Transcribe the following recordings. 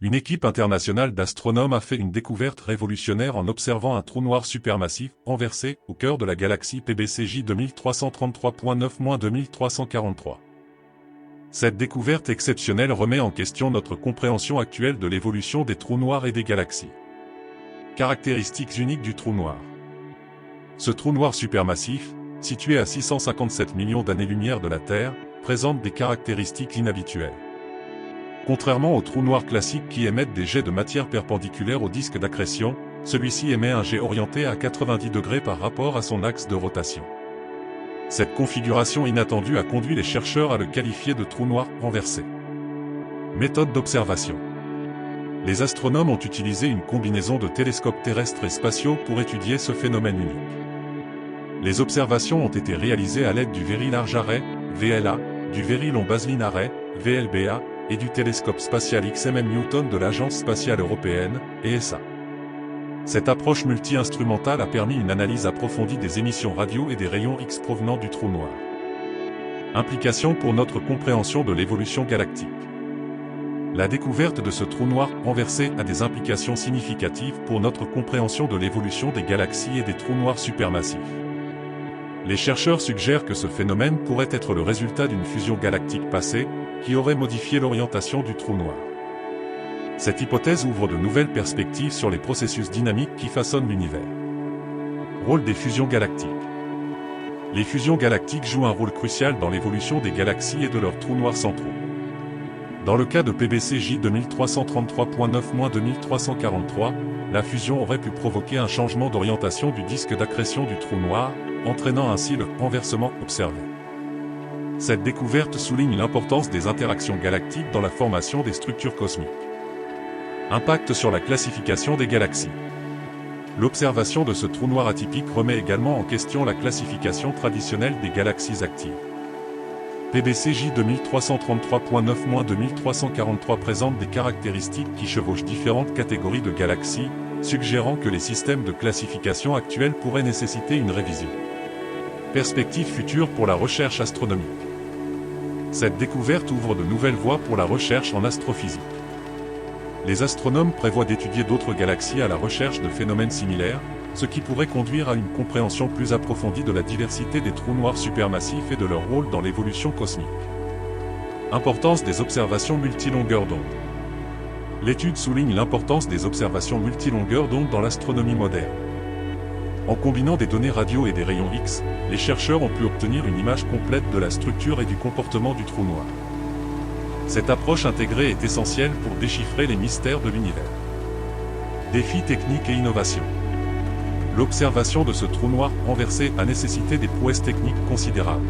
Une équipe internationale d'astronomes a fait une découverte révolutionnaire en observant un trou noir supermassif renversé au cœur de la galaxie PBCJ 2333.9-2343. Cette découverte exceptionnelle remet en question notre compréhension actuelle de l'évolution des trous noirs et des galaxies. Caractéristiques uniques du trou noir. Ce trou noir supermassif, situé à 657 millions d'années-lumière de la Terre, présente des caractéristiques inhabituelles. Contrairement aux trous noirs classiques qui émettent des jets de matière perpendiculaires au disque d'accrétion, celui-ci émet un jet orienté à 90 degrés par rapport à son axe de rotation. Cette configuration inattendue a conduit les chercheurs à le qualifier de trou noir renversé. Méthode d'observation. Les astronomes ont utilisé une combinaison de télescopes terrestres et spatiaux pour étudier ce phénomène unique. Les observations ont été réalisées à l'aide du Very Large Array, VLA, du Very Long Baseline Array, VLBA, et du télescope spatial XMM Newton de l'Agence spatiale européenne, ESA. Cette approche multi-instrumentale a permis une analyse approfondie des émissions radio et des rayons X provenant du trou noir. Implications pour notre compréhension de l'évolution galactique. La découverte de ce trou noir renversé a des implications significatives pour notre compréhension de l'évolution des galaxies et des trous noirs supermassifs. Les chercheurs suggèrent que ce phénomène pourrait être le résultat d'une fusion galactique passée, qui aurait modifié l'orientation du trou noir. Cette hypothèse ouvre de nouvelles perspectives sur les processus dynamiques qui façonnent l'univers. Rôle des fusions galactiques. Les fusions galactiques jouent un rôle crucial dans l'évolution des galaxies et de leurs trous noirs centraux. Dans le cas de PBCJ 2333.9-2343, la fusion aurait pu provoquer un changement d'orientation du disque d'accrétion du trou noir, entraînant ainsi le renversement observé. Cette découverte souligne l'importance des interactions galactiques dans la formation des structures cosmiques. Impact sur la classification des galaxies. L'observation de ce trou noir atypique remet également en question la classification traditionnelle des galaxies actives. PBCJ 2333.9-2343 présente des caractéristiques qui chevauchent différentes catégories de galaxies, suggérant que les systèmes de classification actuels pourraient nécessiter une révision. Perspectives futures pour la recherche astronomique. Cette découverte ouvre de nouvelles voies pour la recherche en astrophysique. Les astronomes prévoient d'étudier d'autres galaxies à la recherche de phénomènes similaires, ce qui pourrait conduire à une compréhension plus approfondie de la diversité des trous noirs supermassifs et de leur rôle dans l'évolution cosmique. Importance des observations multilongueurs d'onde. L'étude souligne l'importance des observations multilongueurs d'onde dans l'astronomie moderne. En combinant des données radio et des rayons X, les chercheurs ont pu obtenir une image complète de la structure et du comportement du trou noir. Cette approche intégrée est essentielle pour déchiffrer les mystères de l'univers. Défis techniques et innovations. L'observation de ce trou noir renversé a nécessité des prouesses techniques considérables.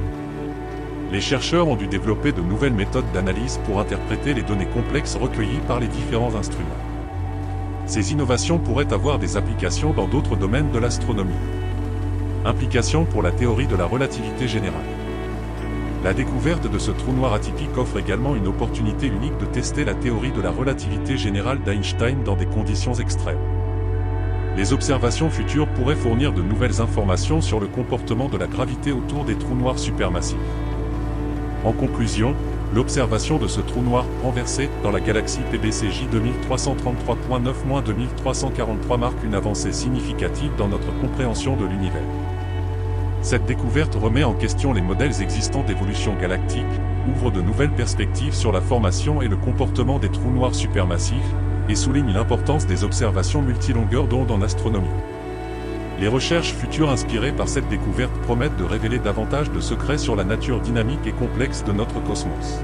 Les chercheurs ont dû développer de nouvelles méthodes d'analyse pour interpréter les données complexes recueillies par les différents instruments. Ces innovations pourraient avoir des applications dans d'autres domaines de l'astronomie. Implications pour la théorie de la relativité générale. La découverte de ce trou noir atypique offre également une opportunité unique de tester la théorie de la relativité générale d'Einstein dans des conditions extrêmes. Les observations futures pourraient fournir de nouvelles informations sur le comportement de la gravité autour des trous noirs supermassifs. En conclusion, l'observation de ce trou noir renversé dans la galaxie PBCJ 2333.9-2343 marque une avancée significative dans notre compréhension de l'univers. Cette découverte remet en question les modèles existants d'évolution galactique, ouvre de nouvelles perspectives sur la formation et le comportement des trous noirs supermassifs, et souligne l'importance des observations multilongueurs d'onde en astronomie. Les recherches futures inspirées par cette découverte promettent de révéler davantage de secrets sur la nature dynamique et complexe de notre cosmos.